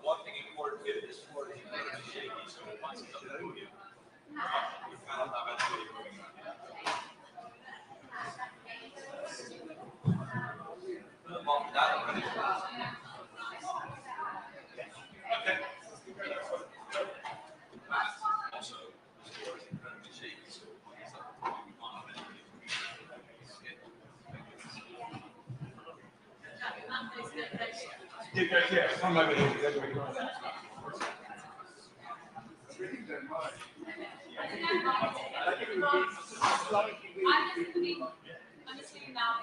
One thing important is this board is incredibly shaky, so once it's up to you, you kind of have anybody moving on. Well, that already. Okay. Also, this board is incredibly shaky, so once it's up to you, you can't have anybody moving on. Yeah, come over here. I'm assuming now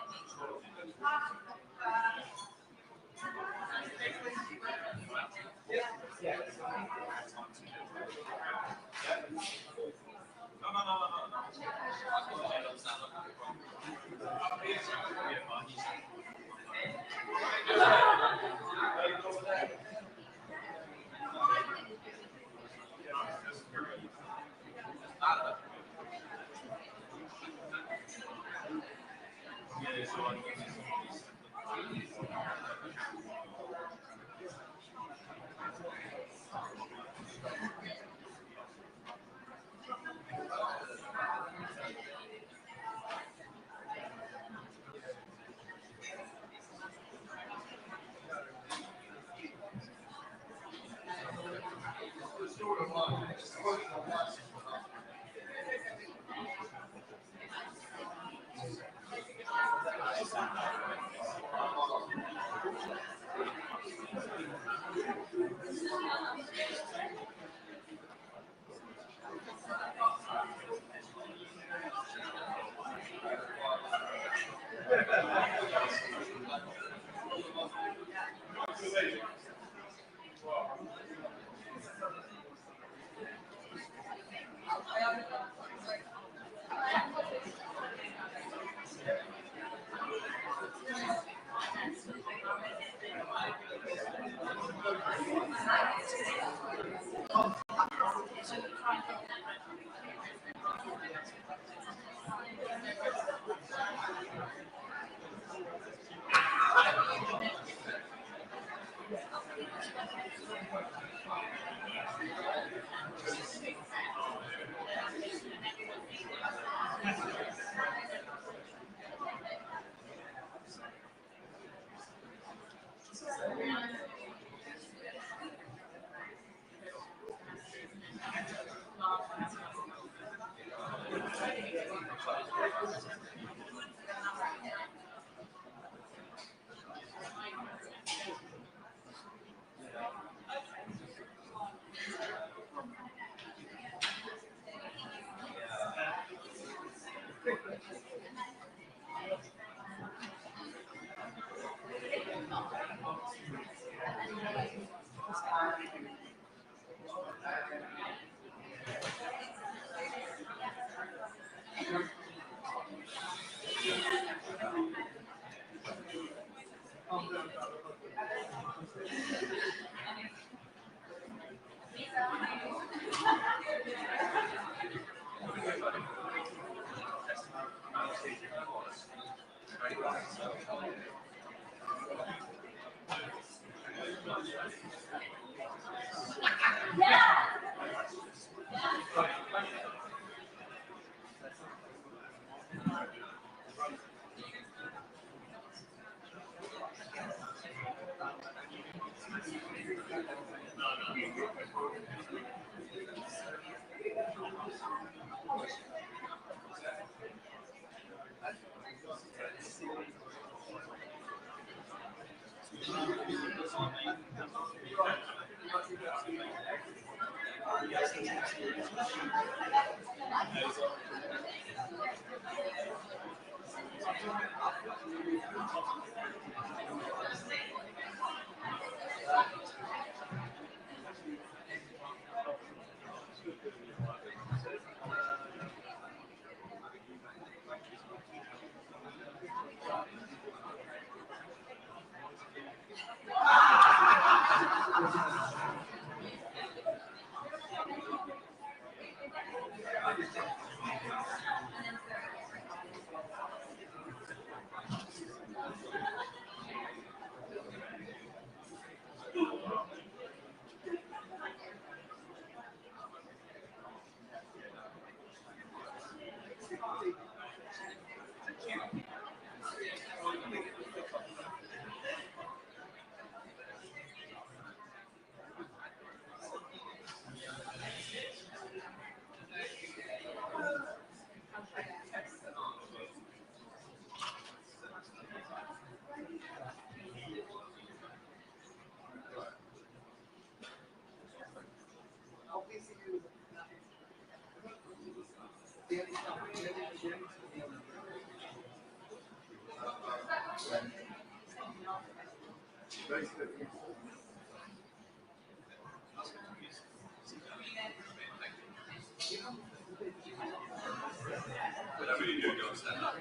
Whatever you do, don't stand up.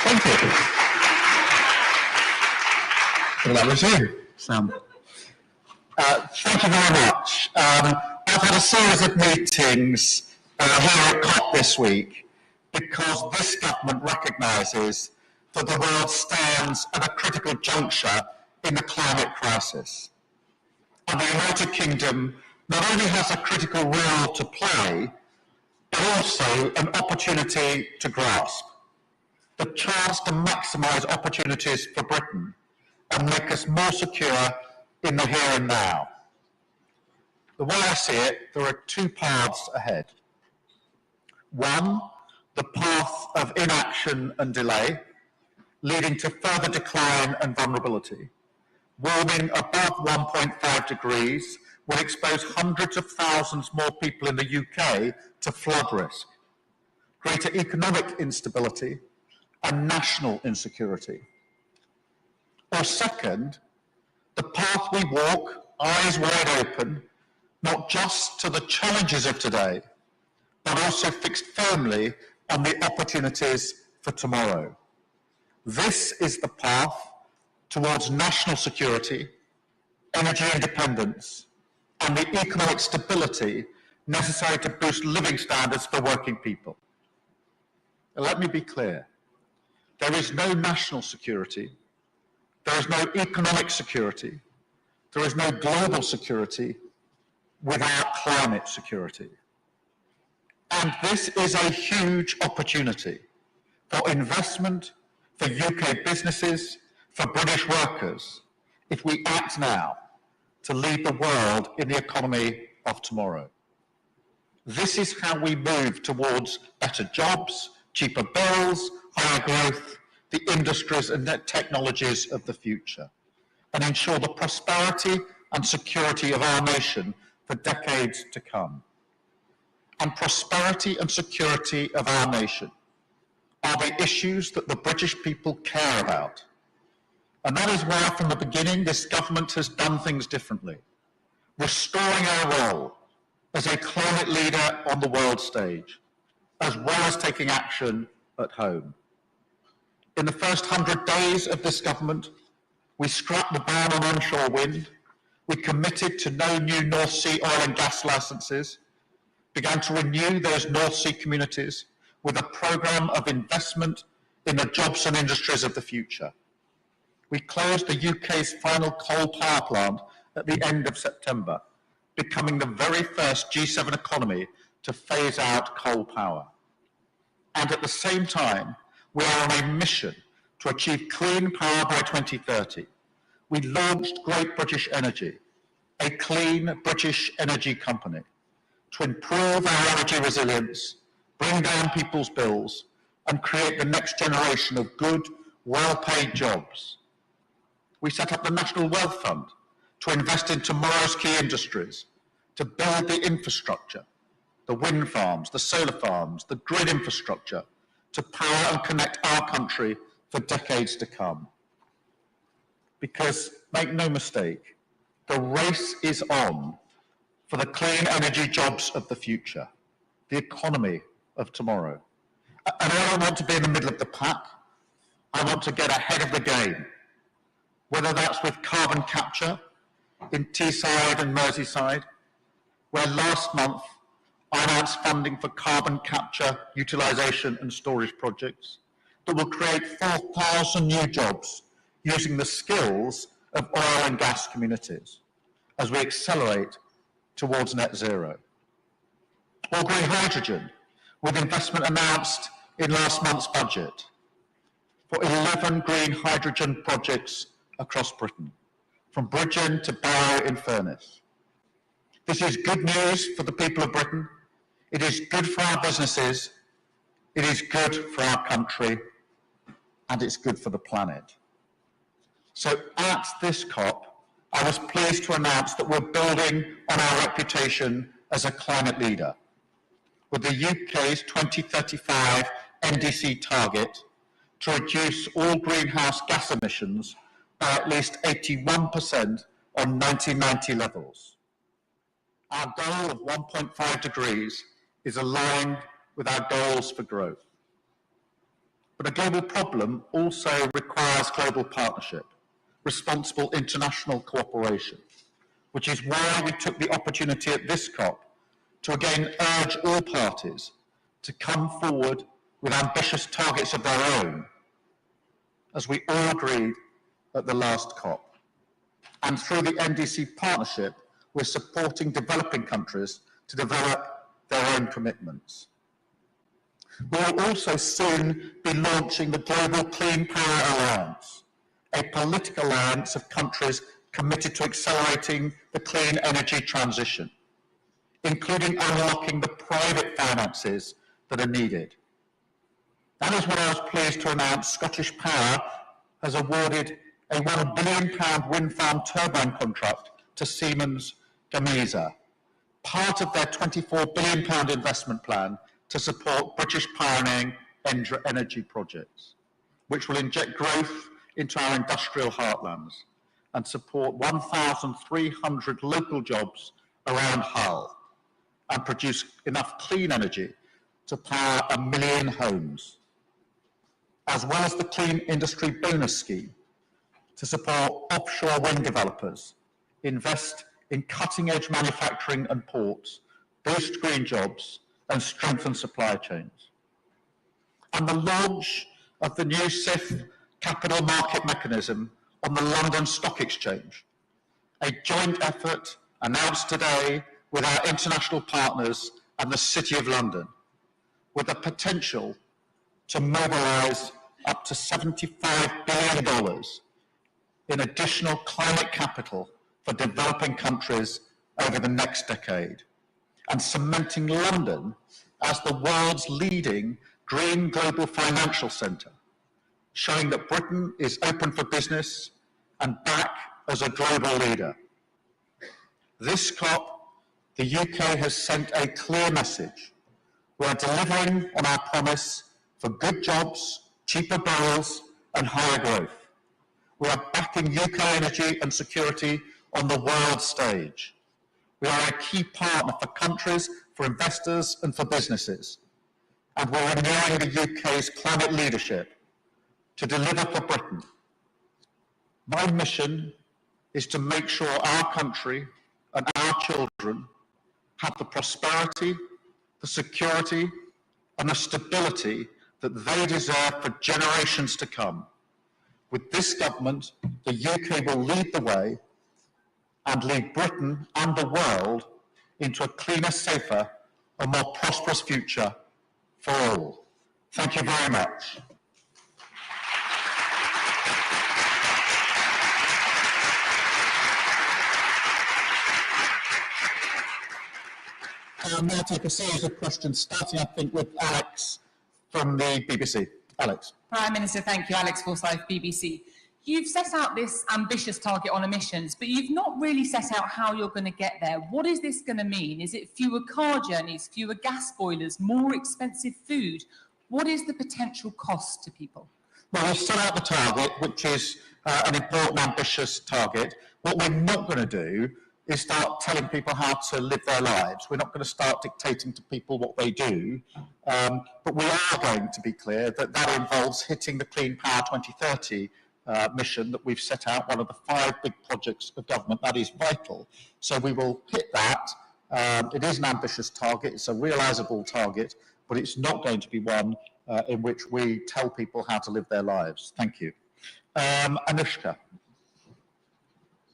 Thank you. Well, that was you, Sam. Thank you very much. I've had a series of meetings here at COP this week because this government recognises that the world stands at a critical juncture in the climate crisis. And the United Kingdom not only has a critical role to play, but also an opportunity to grasp. The chance to maximise opportunities for Britain and make us more secure in the here and now. The way I see it, there are two paths ahead. One, the path of inaction and delay, leading to further decline and vulnerability. Warming above 1.5 degrees will expose hundreds of thousands more people in the UK to flood risk, greater economic instability, and national insecurity. Or second, the path we walk, eyes wide open, not just to the challenges of today, but also fixed firmly on the opportunities for tomorrow. This is the path towards national security, energy independence, and the economic stability necessary to boost living standards for working people. Now, let me be clear. There is no national security, there is no economic security, there is no global security without climate security. And this is a huge opportunity for investment, for UK businesses, for British workers, if we act now to lead the world in the economy of tomorrow. This is how we move towards better jobs, cheaper bills, higher growth, the industries and technologies of the future, and ensure the prosperity and security of our nation for decades to come. And prosperity and security of our nation are the issues that the British people care about. And that is why from the beginning this government has done things differently, restoring our role as a climate leader on the world stage, as well as taking action at home. In the first 100 days of this government, we scrapped the ban on onshore wind, we committed to no new North Sea oil and gas licenses, began to renew those North Sea communities with a programme of investment in the jobs and industries of the future. We closed the UK's final coal power plant at the end of September, becoming the very first G7 economy to phase out coal power. And at the same time, we are on a mission to achieve clean power by 2030. We launched Great British Energy, a clean British energy company, to improve our energy resilience, bring down people's bills, and create the next generation of good, well-paid jobs. We set up the National Wealth Fund to invest in tomorrow's key industries, to build the infrastructure, the wind farms, the solar farms, the grid infrastructure, to power and connect our country for decades to come. Because, make no mistake, the race is on for the clean energy jobs of the future, the economy of tomorrow. And I don't want to be in the middle of the pack. I want to get ahead of the game, whether that's with carbon capture in Teesside and Merseyside, where last month I announced funding for carbon capture, utilisation and storage projects that will create 4,000 new jobs using the skills of oil and gas communities as we accelerate towards net zero. Or green hydrogen, with investment announced in last month's budget for 11 green hydrogen projects across Britain, from Bridgend to Barrow in Furness. This is good news for the people of Britain. It is good for our businesses. It is good for our country. And it's good for the planet. So at this COP, I was pleased to announce that we're building on our reputation as a climate leader, with the UK's 2035 NDC target to reduce all greenhouse gas emissions by at least 81% on 1990 levels. Our goal of 1.5 degrees is aligned with our goals for growth. But a global problem also requires global partnership, responsible international cooperation, which is why we took the opportunity at this COP to again urge all parties to come forward with ambitious targets of their own, as we all agreed at the last COP. And through the NDC partnership, we're supporting developing countries to develop their own commitments. We will also soon be launching the Global Clean Power Alliance, a political alliance of countries committed to accelerating the clean energy transition, including unlocking the private finances that are needed. That is what I was pleased to announce Scottish Power has awarded a £1 billion wind farm turbine contract to Siemens Gamesa, part of their £24 billion investment plan to support British pioneering energy projects, which will inject growth into our industrial heartlands and support 1,300 local jobs around Hull and produce enough clean energy to power 1 million homes, as well as the Clean Industry Bonus Scheme to support offshore wind developers, invest in cutting-edge manufacturing and ports, boost green jobs, and strengthen supply chains. And the launch of the new CIF capital market mechanism on the London Stock Exchange, a joint effort announced today with our international partners and the City of London, with the potential to mobilise up to $75 billion in additional climate capital for developing countries over the next decade, and cementing London as the world's leading green global financial centre, showing that Britain is open for business and back as a global leader. This COP, the UK has sent a clear message. We are delivering on our promise for good jobs, cheaper barrels and higher growth. We are backing UK energy and security on the world stage. We are a key partner for countries, for investors and for businesses. And we're renewing the UK's climate leadership to deliver for Britain. My mission is to make sure our country and our children have the prosperity, the security, and the stability that they deserve for generations to come. With this government, the UK will lead the way and lead Britain and the world into a cleaner, safer, and more prosperous future for all. Thank you very much. I'll now take a series of questions, starting, I think, with Alex from the BBC. Alex. Prime Minister, thank you. Alex Forsyth, BBC. You've set out this ambitious target on emissions, but you've not really set out how you're going to get there. What is this going to mean? Is it fewer car journeys, fewer gas boilers, more expensive food? What is the potential cost to people? Well, we've set out the target, which is an important, ambitious target. What we're not going to do is start telling people how to live their lives. We're not going to start dictating to people what they do, but we are going to be clear that that involves hitting the Clean Power 2030 mission that we've set out, one of the 5 big projects of government. That is vital. So we will hit that. It is an ambitious target, it's a realisable target, but it's not going to be one in which we tell people how to live their lives. Thank you. Anushka.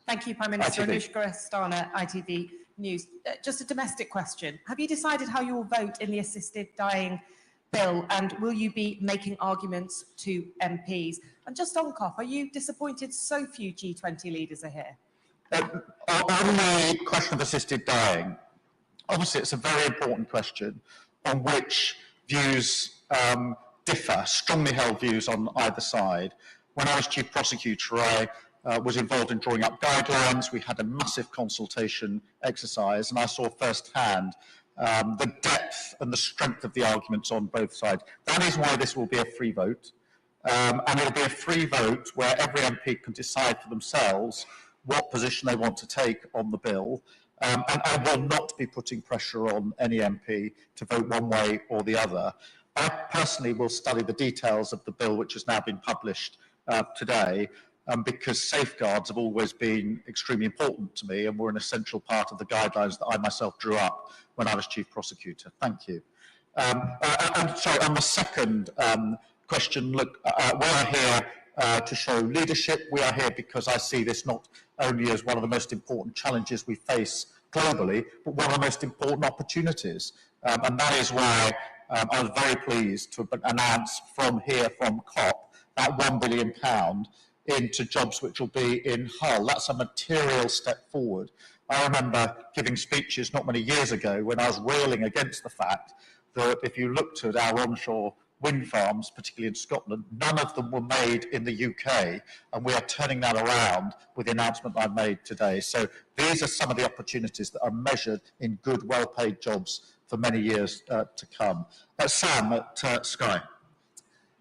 Thank you, Prime Minister. ITV. Anushka Stana, ITV News. Just a domestic question. Have you decided how you will vote in the assisted dying bill, and will you be making arguments to MPs? And just on COP, are you disappointed so few G20 leaders are here? On the question of assisted dying, obviously it's a very important question on which views differ, strongly held views on either side. When I was Chief Prosecutor, I was involved in drawing up guidelines. We had a massive consultation exercise, and I saw firsthand the depth and the strength of the arguments on both sides. That is why this will be a free vote, and it'll be a free vote where every MP can decide for themselves what position they want to take on the bill, and I will not be putting pressure on any MP to vote one way or the other. I personally will study the details of the bill, which has now been published today, because safeguards have always been extremely important to me and were an essential part of the guidelines that I myself drew up when I was Chief Prosecutor. Thank you. I'm sorry, on the second question, look, we are here to show leadership. We are here because I see this not only as one of the most important challenges we face globally, but one of the most important opportunities. And that is why I was very pleased to announce from COP, that £1 billion into jobs which will be in Hull. That's a material step forward. I remember giving speeches not many years ago when I was railing against the fact that if you looked at our onshore wind farms, particularly in Scotland, none of them were made in the UK, and we are turning that around with the announcement I've made today. So these are some of the opportunities that are measured in good, well-paid jobs for many years to come. Sam at Sky.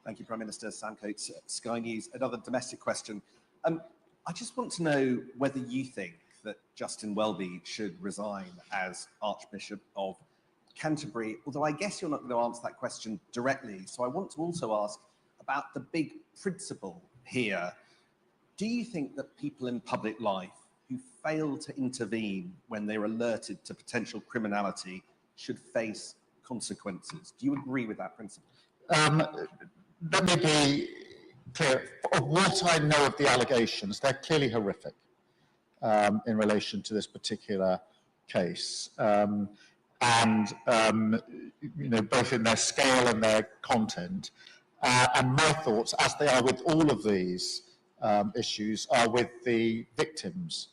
Thank you, Prime Minister. Sam Coates, Sky News. Another domestic question. I just want to know whether you think that Justin Welby should resign as Archbishop of Canterbury, although I guess you're not going to answer that question directly. So I want to also ask about the big principle here. Do you think that people in public life who fail to intervene when they're alerted to potential criminality should face consequences? Do you agree with that principle? Let me be clear. Of what I know of the allegations, they're clearly horrific in relation to this particular case. You know, both in their scale and their content. And my thoughts, as they are with all of these issues, are with the victims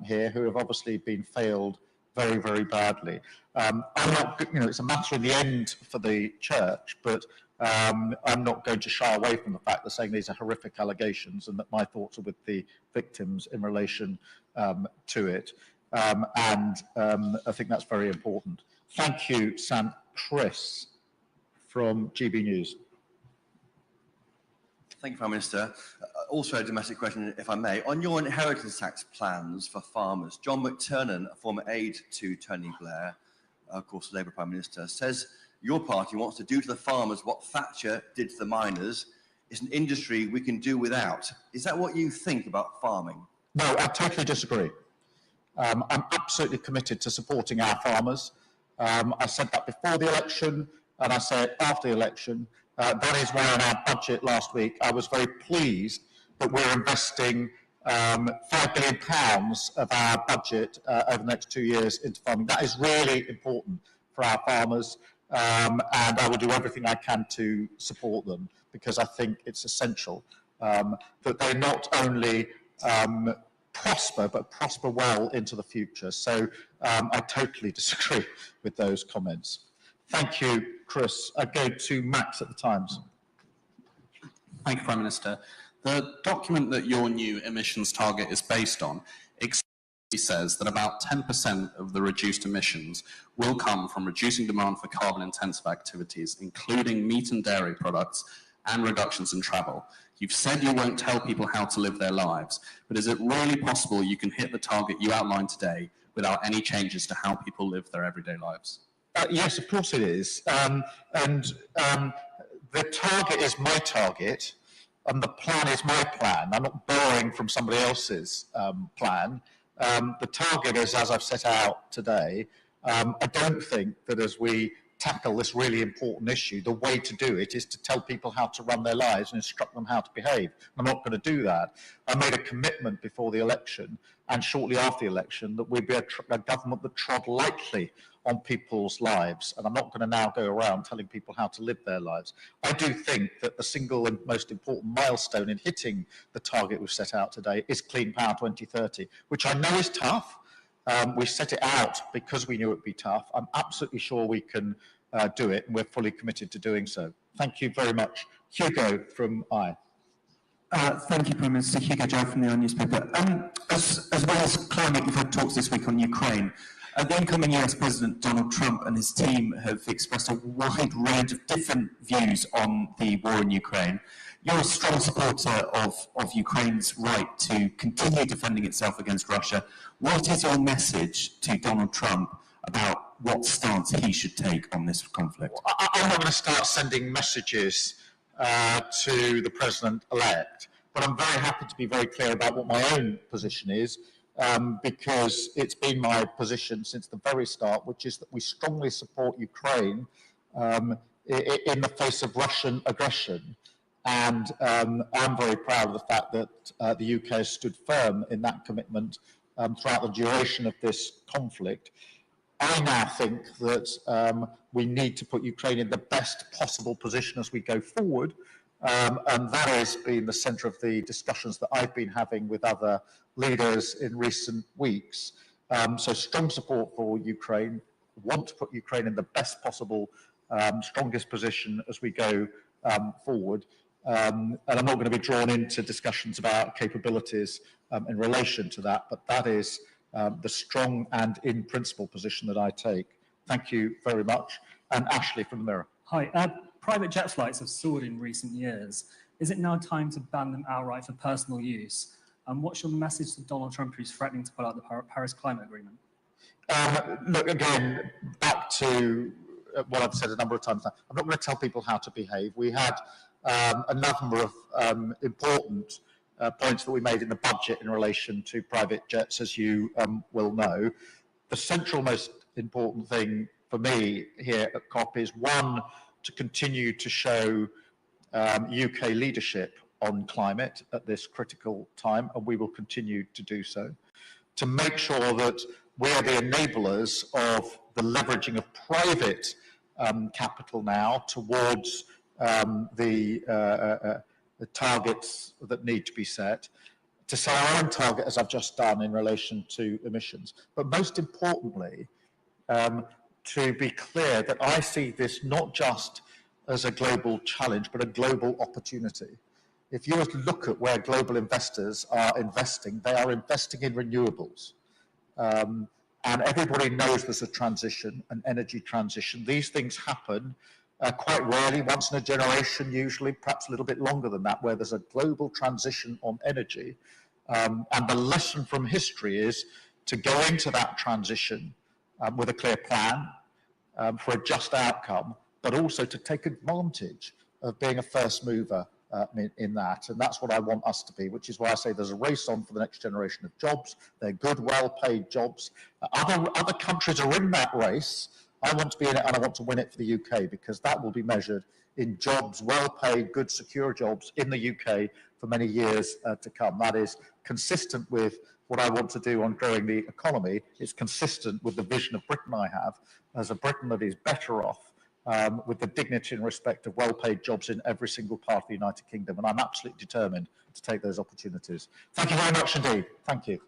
here, who have obviously been failed very, very badly. I'm not, you know, it's a matter in the end for the church, but I'm not going to shy away from the fact that saying these are horrific allegations and that my thoughts are with the victims in relation to it. I think that's very important. Thank you, Sam. Chris from GB News. Thank you, Prime Minister. Also a domestic question, if I may. On your inheritance tax plans for farmers, John McTernan, a former aide to Tony Blair, of course, the Labour Prime Minister, says your party wants to do to the farmers what Thatcher did to the miners. It's an industry we can do without. Is that what you think about farming? No, I totally disagree. I'm absolutely committed to supporting our farmers. I said that before the election, and I say it after the election. That is why in our budget last week, I was very pleased that we're investing £5 billion of our budget over the next 2 years into farming. That is really important for our farmers, and I will do everything I can to support them, because I think it's essential that they not only prosper, but prosper well into the future. So I totally disagree with those comments. Thank you, Chris. I go to Max at the Times. Thank you, Prime Minister. The document that your new emissions target is based on explicitly says that about 10% of the reduced emissions will come from reducing demand for carbon-intensive activities, including meat and dairy products, and reductions in travel. You've said you won't tell people how to live their lives, but is it really possible you can hit the target you outlined today without any changes to how people live their everyday lives? Yes, of course it is. The target is my target, and the plan is my plan. I'm not borrowing from somebody else's plan. The target is, as I've set out today. I don't think that as we tackle this really important issue, the way to do it is to tell people how to run their lives and instruct them how to behave. I'm not going to do that. I made a commitment before the election and shortly after the election that we'd be a government that trod lightly on people's lives, and I'm not going to now go around telling people how to live their lives. I do think that the single and most important milestone in hitting the target we've set out today is Clean Power 2030, which I know is tough. We set it out because we knew it would be tough. I'm absolutely sure we can do it, and we're fully committed to doing so. Thank you very much. Hugo from I. Thank you, Prime Minister. Hugo Joe from the I newspaper. As well as climate, you've had talks this week on Ukraine. The incoming US President Donald Trump and his team have expressed a wide range of different views on the war in Ukraine. You're a strong supporter of Ukraine's right to continue defending itself against Russia. What is your message to Donald Trump about what stance he should take on this conflict? I'm not going to start sending messages to the President-elect, but I'm very happy to be very clear about what my own position is, because it's been my position since the very start, which is that we strongly support Ukraine in the face of Russian aggression. And I'm very proud of the fact that the UK has stood firm in that commitment throughout the duration of this conflict. I now think that we need to put Ukraine in the best possible position as we go forward, and that has been the centre of the discussions that I've been having with other leaders in recent weeks. So strong support for Ukraine, want to put Ukraine in the best possible, strongest position as we go forward. And I'm not going to be drawn into discussions about capabilities in relation to that, but that is the strong and in principle position that I take. Thank you very much. And Ashley from the Mirror. Hi. Private jet flights have soared in recent years. Is it now time to ban them outright for personal use? And what's your message to Donald Trump, who's threatening to pull out the Paris Climate Agreement? Look, again, back to what I've said a number of times now. I'm not going to tell people how to behave. We had a number of important points that we made in the budget in relation to private jets, as you will know. The central most important thing for me here at COP is, one, to continue to show UK leadership on climate at this critical time, and we will continue to do so. To make sure that we are the enablers of the leveraging of private capital now towards the targets that need to be set, to set our own target, as I've just done, in relation to emissions. But most importantly, to be clear that I see this not just as a global challenge, but a global opportunity. If you were to look at where global investors are investing, they are investing in renewables. And everybody knows there's a transition, an energy transition. These things happen quite rarely, once in a generation, usually, perhaps a little bit longer than that, where there's a global transition on energy. And the lesson from history is to go into that transition with a clear plan for a just outcome, but also to take advantage of being a first mover in that, and that's what I want us to be, which is why I say there's a race on for the next generation of jobs. They're good, well-paid jobs. Other countries are in that race. I want to be in it, and I want to win it for the UK, because that will be measured in jobs, well-paid, good, secure jobs in the UK for many years to come. That is consistent with what I want to do on growing the economy. It's consistent with the vision of Britain I have as a Britain that is better off, with the dignity and respect of well-paid jobs in every single part of the United Kingdom. And I'm absolutely determined to take those opportunities. Thank you very much indeed. Thank you.